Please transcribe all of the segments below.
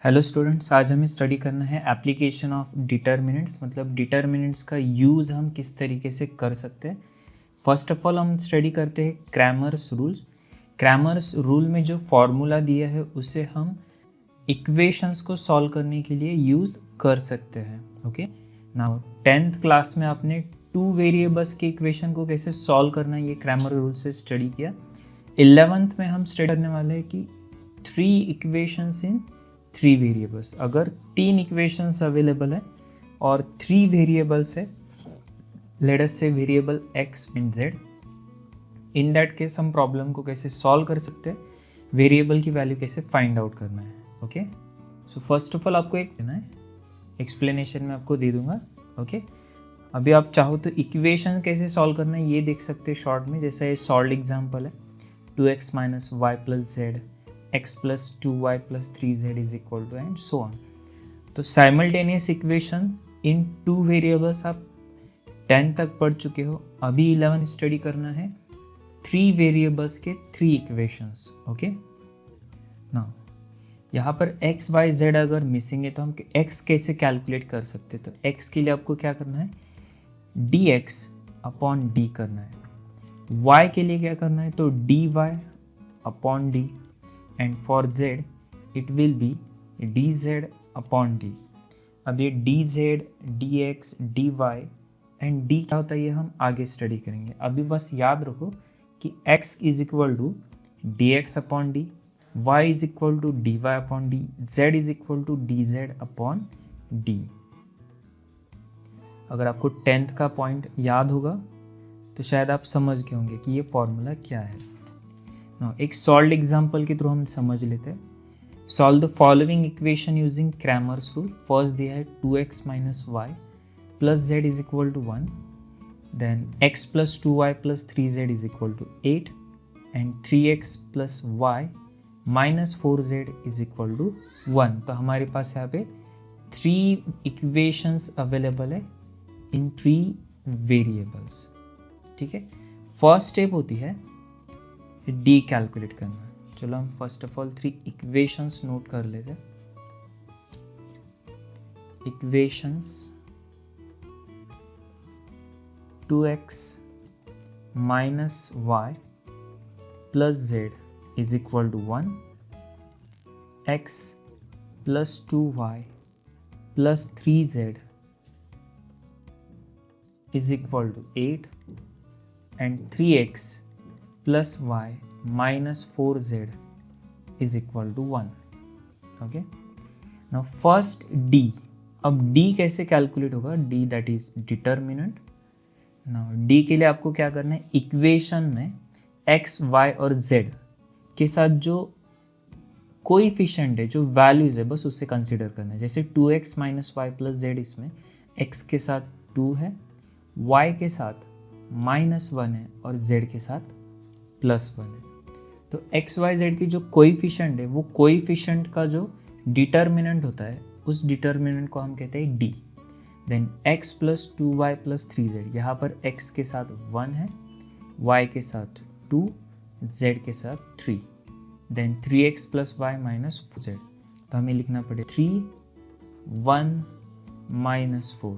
Hello students, आज हमें study करना है एप्लीकेशन ऑफ डिटर्मिनेंट्स। मतलब डिटर्मिनेंट्स का यूज़ हम किस तरीके से कर सकते हैं। फर्स्ट ऑफ ऑल हम स्टडी करते हैं क्रैमर्स रूल्स। क्रैमर्स रूल में जो फॉर्मूला दिया है उसे हम इक्वेशंस को सॉल्व करने के लिए यूज़ कर सकते हैं। ओके, नाउ 10th क्लास में आपने टू वेरिएबल्स के इक्वेशन को कैसे सॉल्व करना है ये क्रैमर रूल से स्टडी किया। 11th में हम स्टडी करने वाले हैं कि three equations in three variables. अगर तीन इक्वेशंस अवेलेबल है और थ्री वेरिएबल्स है, लेट अस से variable x and z, in that case हम प्रॉब्लम को कैसे सॉल्व कर सकते हैं, वेरिएबल की वैल्यू कैसे फाइंड आउट करना है। Okay, so first of all आपको एक देना है, एक्सप्लेनेशन में आपको दे दूंगा। ओके, अभी आप चाहो तो इक्वेशन कैसे सॉल्व करना है ये देख सकते हैं शॉर्ट में। जैसा ये सॉल्व एग्जाम्पल है 2x minus y plus z, x plus 2y plus 3z is equal to and so on. तो simultaneous equation in two variables आप 10 तक पढ़ चुके हो। अभी 11 स्टडी करना है थ्री वेरिएबल्स के थ्री इक्वेशंस। ओके, ना यहाँ पर x y z अगर मिसिंग है तो हम x कैसे कैलकुलेट कर सकते हैं। तो x के लिए आपको क्या करना है, dx अपॉन d करना है। y के लिए क्या करना है, तो dy upon d, and for z it will be dz upon d। अब ये dz, dx, dy and d क्या होता है ये हम आगे स्टडी करेंगे। अभी बस याद रखो कि x is equal to dx upon d, y is equal to dy upon d, z is equal to dz upon d। अगर आपको 10th का पॉइंट याद होगा तो शायद आप समझ गए होंगे कि ये फॉर्मूला क्या है। एक सॉल्व एग्जाम्पल के थ्रू हम समझ लेते हैं। Solve the following equation using Cramer's rule. First दिया है 2x minus y plus z is equal to 1, then x plus 2y plus 3z is equal to 8 and 3x plus y minus 4z is equal to 1। तो हमारे पास यहाँ पे three equations available है in three variables. ठीक है, first step होती है D calculate करना। चलो हम first of all three equations note कर लेते हैं। Equations 2x minus y plus z is equal to 1, x plus 2y plus 3z is equal to 8 and 3x plus y minus 4z is equal to 1। Okay, now first d। अब d कैसे calculate होगा, d that is determinant. Now d के लिए आपको क्या करना है, equation में x, y और z के साथ जो कोएफिशिएंट है, जो वैल्यूज है, बस उससे कंसीडर करना है। जैसे 2x minus y plus z, इसमें x के साथ 2 है, y के साथ -1 है और z के साथ +1 है। तो एक्स वाई जेड की जो कोएफिशिएंट है, वो कोएफिशिएंट का जो डिटर्मिनेंट होता है, उस डिटर्मिनेंट को हम कहते हैं d। Then x plus 2y plus 3z, यहाँ पर x के साथ 1 है, y के साथ 2, z के साथ 3, then 3x plus y minus 4z। तो हमें लिखना पड़े 3, 1, -4।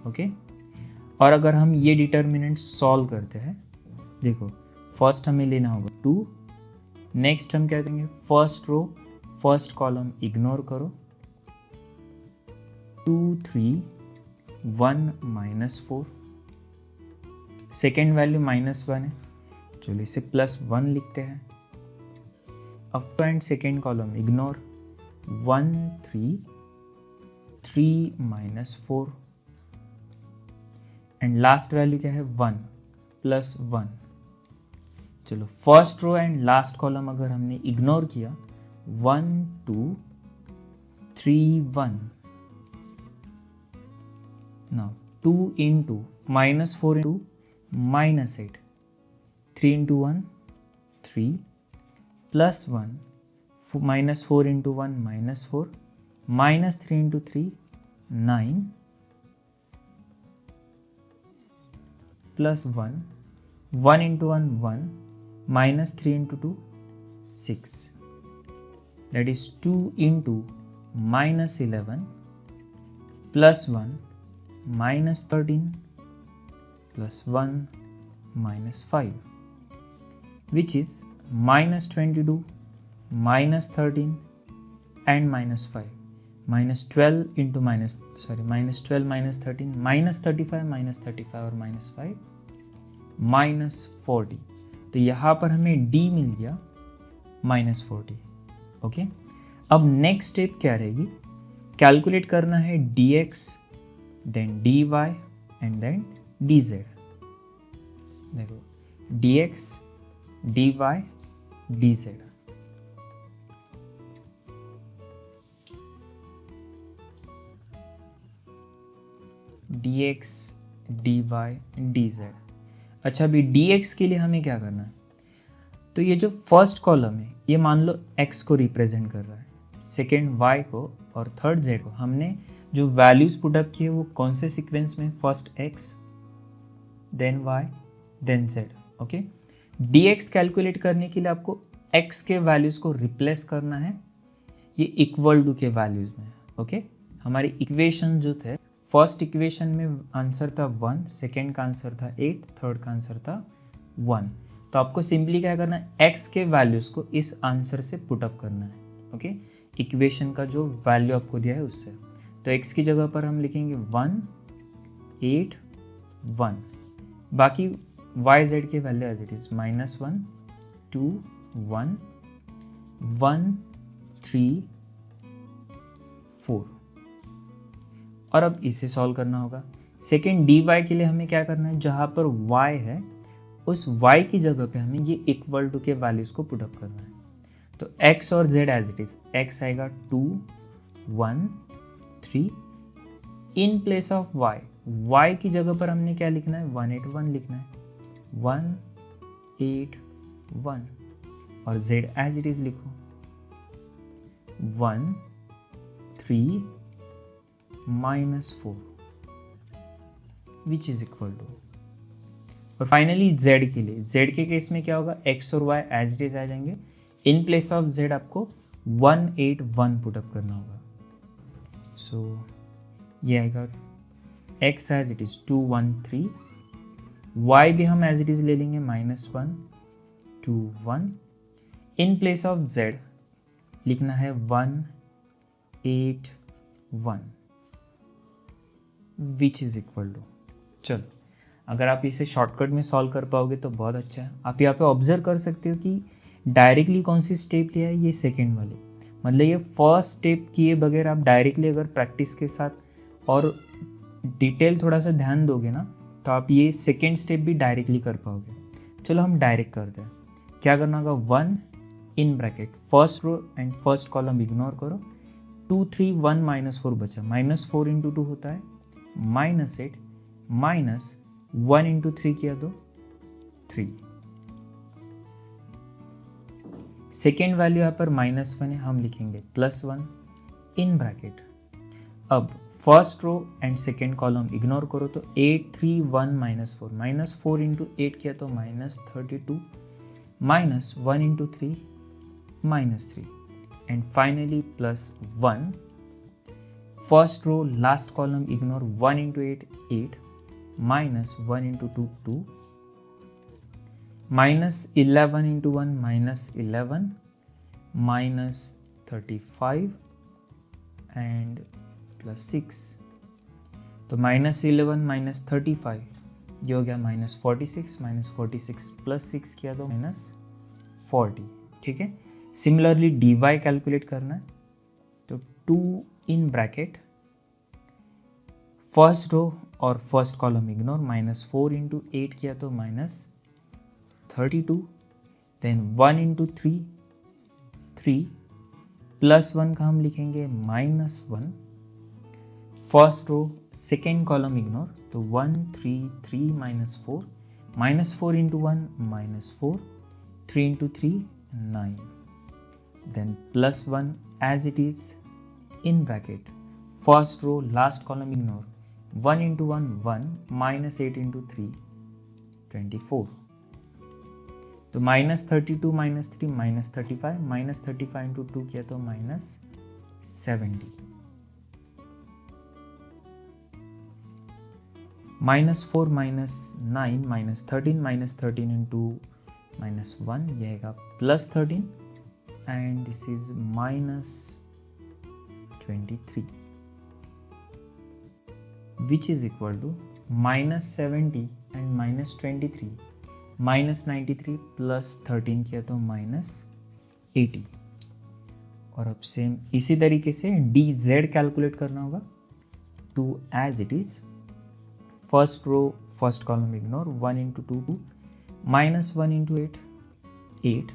ओके, और अगर हम ये डिटर्मिनेंट सॉल्व करते हैं, देखो फर्स्ट हमें लेना होगा 2, नेक्स्ट हम क्या करेंगे, first row first column ignore करो, 2, 3, 1, -4, सेकेंड वैल्यू -1 है, चलो इसे +1 लिखते हैं। अब and second column ignore, 1, 3, 3 -4 and last value क्या है, 1 +1। चलो first row and last column अगर हमने इग्नोर किया, 1, 2, 3, 1। Now 2 into -4 into -8, 3 into 1 3 plus 1, -4 into 1 -4, -3 into 3 9 plus 1, 1 into 1 1, -3 into 2 6, that is 2 into -11 +1 -13 +1 -5, which is -22 -13 and -5. -12 into -12 -13 -35 -35 और -5 -40। तो यहाँ पर हमें d मिल गया -40। ओके, अब नेक्स्ट स्टेप क्या रहेगी, कैलकुलेट करना है dx then dy and then dz। देखो dx dy dz। dx dy dz। अच्छा, अभी dx के लिए हमें क्या करना है, तो ये जो फर्स्ट कॉलम है ये मान लो x को रिप्रेजेंट कर रहा है, सेकेंड y को और थर्ड z को। हमने जो वैल्यूज पुटअप किए वो कौन से सीक्वेंस में, first x then y then z। Okay, dx calculate करने के लिए आपको x के वैल्यूज को रिप्लेस करना है ये इक्वल टू के वैल्यूज में। ओके, हमारी इक्वेशन जो थे, फर्स्ट इक्वेशन में आंसर था 1, सेकेंड का आंसर था 8, थर्ड का आंसर था 1। तो आपको सिंपली क्या करना है, x के वैल्यूज को इस आंसर से पुटअप करना है। ओके, इक्वेशन का जो वैल्यू आपको दिया है उससे। तो x की जगह पर हम लिखेंगे 1 8 1, बाकी y z के वैल्यू एज इट इज -1 2 1 1 3 4। और अब इसे सॉल्व करना होगा। सेकेंड dy के लिए हमें क्या करना है, जहाँ पर y है उस y की जगह पे हमें ये इक्वल टू के वैल्यूज को पुटअप करना है। तो x और z as it is, x आएगा 2 1 3, इन प्लेस ऑफ y की जगह पर हमने क्या लिखना है, 181 लिखना है, 181। और z एज इट इज लिखो 1 3 -4 विच इज इक्वल टू। और फाइनली z के लिए, z के केस में क्या होगा, x और y एज इट इज आ जाएंगे, इन प्लेस ऑफ z आपको 181 पुटअप करना होगा। सो ये आएगा x as it is 213, y भी हम एज इट इज ले लेंगे -1 2 1, इन प्लेस ऑफ z लिखना है 181 विच इज इक्वल टू। चलो, अगर आप इसे शॉर्टकट में सॉल्व कर पाओगे तो बहुत अच्छा है। आप यहाँ पे ऑब्जर्व कर सकते हो कि डायरेक्टली कौन सी स्टेप लिया है, ये सेकेंड वाले, मतलब ये फर्स्ट स्टेप किए बगैर आप डायरेक्टली अगर प्रैक्टिस के साथ और डिटेल थोड़ा सा ध्यान दोगे ना, तो आप ये सेकेंड स्टेप भी डायरेक्टली कर पाओगे। चलो हम डायरेक्ट करते हैं। क्या करना होगा, 1 in bracket first row and first column ignore करो, 2 3 1 -4 बचा, -4 × 2 होता है -8, -1 × 3 किया तो 3। सेकेंड वैल्यू यहाँ पर -1 है, हम लिखेंगे +1 इन ब्रैकेट। अब first row and second column ignore करो तो 8 3 1 -4, -4 × 8 किया तो -32, -1 × 3 -3 and finally +1। First row last column ignore, 1 × 8 8, -1 × 2 2, -11 × 1 -11, -35 and +6। तो -11 -35 ये हो गया -46, -46 +6 किया तो -40। ठीक है, सिमिलरली dy कैलकुलेट करना है, तो 2 इन ब्रैकेट फर्स्ट रो और फर्स्ट कॉलम इग्नोर, -4 × 8 किया तो -32, देन 1 × 3 3, +1 का हम लिखेंगे -1, first row second column ignore, तो 1 3 3 -4, -4 × 1 -4, 3 × 3 9, then +1 as it is in bracket, first row last column ignore, 1 × 1 1, -8 × 3 24, तो -32 -3 -35, -35 × 2 किया तो 70 -4 -9 -13 into -1 ये आएगा +13 and this is -23 which is equal to -70 and -23 -93 +13 किया तो -80। और अब सेम इसी तरीके से dz कैलकुलेट करना होगा two as it is first row first column ignore 1 into 2 2 -1 into 8 8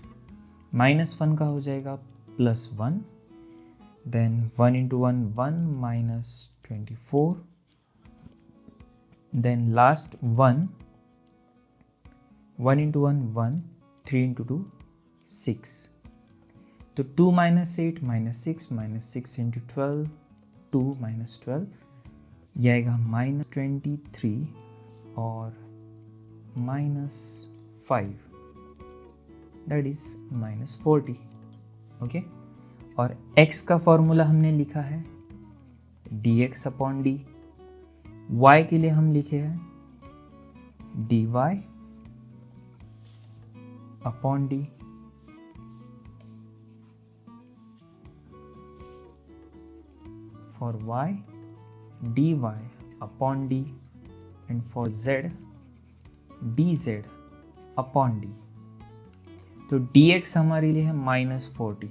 -1 का हो जाएगा +1 then 1 into 1 1 -24 then last 1 1 into 1 1 3 into 2 6 तो 2 -8 -6 into 12 2 -12 ये आएगा -23 और -5 दैट इज -40 ओके। और x का फॉर्मूला हमने लिखा है dx अपॉन डी, y के लिए हम लिखे हैं dy upon D, for y dy upon d and for z dz upon d। तो dx हमारे लिए है -40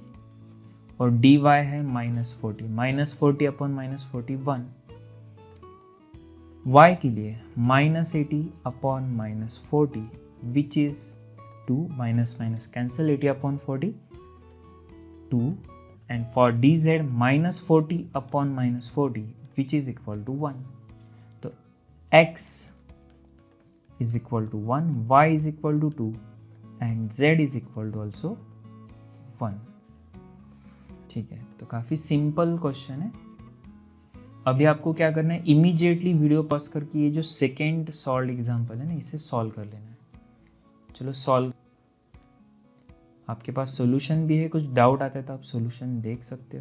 और dy है -40 -40 अपॉन -41। y के लिए -80 upon -40 which is 2 minus cancel 80 upon 40 2 and for dz -40 upon -40 which is equal to 1। तो x is equal to 1, y is equal to 2 and z is equal to also 1। ठीक है, तो काफ़ी simple question है। अभी आपको क्या करना है, इमीडिएटली वीडियो पॉज करके ये जो सेकेंड सॉल्व एग्जाम्पल है ना इसे सॉल्व कर लेना है। चलो सॉल्व, आपके पास सॉल्यूशन भी है, कुछ डाउट आता है तो आप सॉल्यूशन देख सकते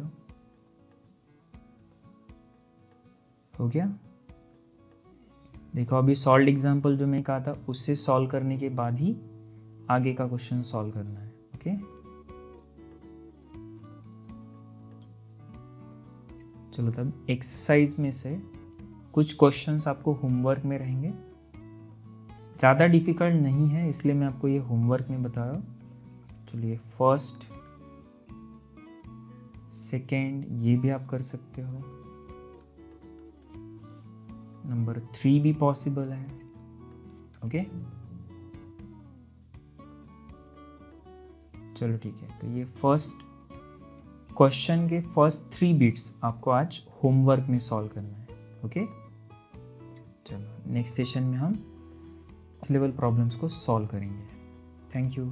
हो गया। देखो अभी सॉल्व एग्जाम्पल जो मैं कहा था उससे सॉल्व करने के बाद ही आगे का क्वेश्चन सॉल्व करना है। ओके चलो तब एक्सरसाइज में से कुछ क्वेश्चंस आपको होमवर्क में रहेंगे, ज़्यादा डिफिकल्ट नहीं है इसलिए मैं आपको ये होमवर्क में बता रहा हूँ। चलिए फर्स्ट सेकेंड ये भी आप कर सकते हो, नंबर 3 भी पॉसिबल है। ओके चलो ठीक है, तो ये फर्स्ट क्वेश्चन के फर्स्ट 3 बिट्स आपको आज होमवर्क में सॉल्व करना है। ओके चलो नेक्स्ट सेशन में हम लेवल प्रॉब्लम्स को सॉल्व करेंगे। Thank you.